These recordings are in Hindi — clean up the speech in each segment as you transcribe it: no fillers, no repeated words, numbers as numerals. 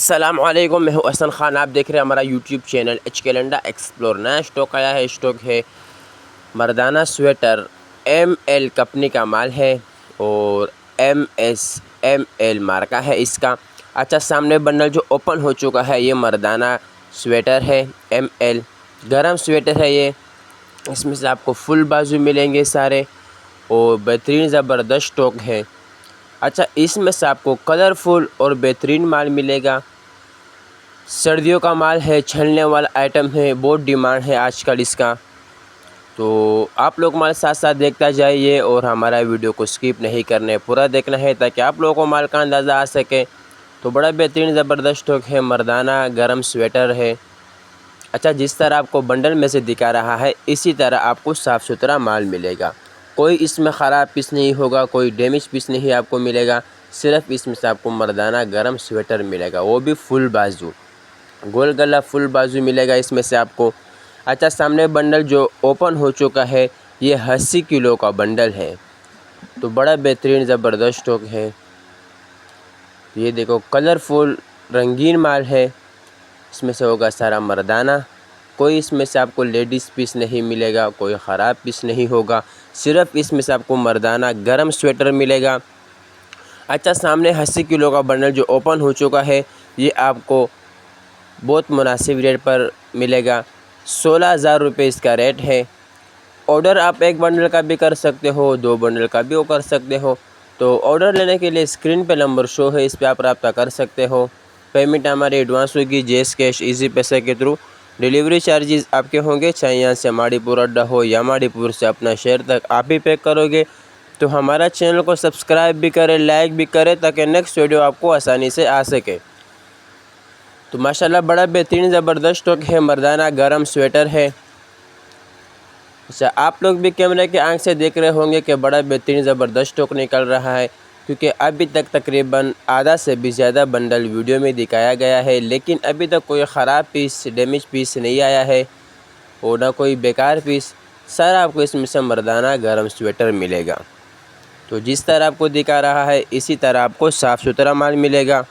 अस्सलाम वालेकुम, मैं हूं अहसन ख़ान। आप देख रहे हैं हमारा YouTube channel H calendar explore. नया स्टॉक आया है, स्टॉक है मर्दाना स्वेटर। ML कंपनी का माल है और MSML मार्का है इसका। अच्छा, सामने बंडल जो ओपन हो चुका है ये मर्दाना स्वेटर है ML। गरम स्वेटर है ये। इसमें से आपको फुल बाजू मिलेंगे सारे और बेहतरीन ज़बरदस्त स्टॉक है। अच्छा, इसमें से आपको कलरफुल और बेहतरीन माल मिलेगा। सर्दियों का माल है, छलने वाला आइटम है, बहुत डिमांड है आजकल इसका। तो आप लोग माल साथ साथ देखता जाइए और हमारा वीडियो को स्किप नहीं करना, पूरा देखना है ताकि आप लोगों को माल का अंदाज़ा आ सके। तो बड़ा बेहतरीन ज़बरदस्त स्टॉक है, मर्दाना गरम स्वेटर है। अच्छा, जिस तरह आपको बंडल में से दिखा रहा है इसी तरह आपको साफ़ सुथरा माल मिलेगा। कोई इसमें ख़राब पीस नहीं होगा, कोई डैमेज पीस नहीं आपको मिलेगा। सिर्फ़ इसमें से आपको मर्दाना गरम स्वेटर मिलेगा, वो भी फुल बाजू, गोल गला फुल बाजू मिलेगा इसमें से आपको। अच्छा, सामने बंडल जो ओपन हो चुका है ये 80 किलो का बंडल है। तो बड़ा बेहतरीन ज़बरदस्त स्टॉक है। ये देखो, कलरफुल रंगीन माल है। इसमें से होगा सारा मर्दाना। कोई इसमें से आपको लेडीज़ पीस नहीं मिलेगा, कोई ख़राब पीस नहीं होगा। सिर्फ़ इसमें से आपको मर्दाना गरम स्वेटर मिलेगा। अच्छा, सामने 80 किलो का बंडल जो ओपन हो चुका है ये आपको बहुत मुनासिब रेट पर मिलेगा। 16,000 रुपये इसका रेट है। ऑर्डर आप एक बंडल का भी कर सकते हो, 2 बंडल का भी वो कर सकते हो। तो ऑर्डर लेने के लिए स्क्रीन पे नंबर शो है, इस पे आप रब्ता कर सकते हो। पेमेंट हमारी एडवांस होगी, जैस कैश, इजी पैसे के थ्रू। डिलीवरी चार्जेस आपके होंगे, चाहे यहाँ से माड़ीपुर अड्डा हो या माड़ीपुर से अपना शहर तक आप ही पे करोगे। तो हमारा चैनल को सब्सक्राइब भी करें, लाइक भी करें ताकि नेक्स्ट वीडियो आपको आसानी से आ सके। तो माशाल्लाह बड़ा बेहतरीन ज़बरदस्त स्टॉक है, मर्दाना गरम स्वेटर है। अच्छा, आप लोग भी कैमरे के आंख से देख रहे होंगे कि बड़ा बेहतरीन ज़बरदस्त स्टॉक निकल रहा है, क्योंकि अभी तक तकरीबन आधा से भी ज़्यादा बंडल वीडियो में दिखाया गया है, लेकिन अभी तक कोई ख़राब पीस, डैमेज पीस नहीं आया है और ना कोई बेकार पीस। सारा आपको इसमें से मर्दाना गरम स्वेटर मिलेगा। तो जिस तरह आपको दिखा रहा है इसी तरह आपको साफ़ सुथरा माल मिलेगा।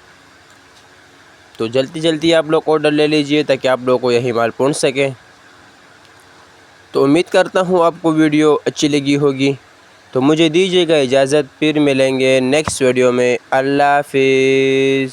तो जल्दी आप लोग ऑर्डर ले लीजिए ताकि आप लोगों को यही माल पहुंच सके। तो उम्मीद करता हूं आपको वीडियो अच्छी लगी होगी। तो मुझे दीजिएगा इजाज़त, फिर मिलेंगे नेक्स्ट वीडियो में। अल्लाह हाफिज़।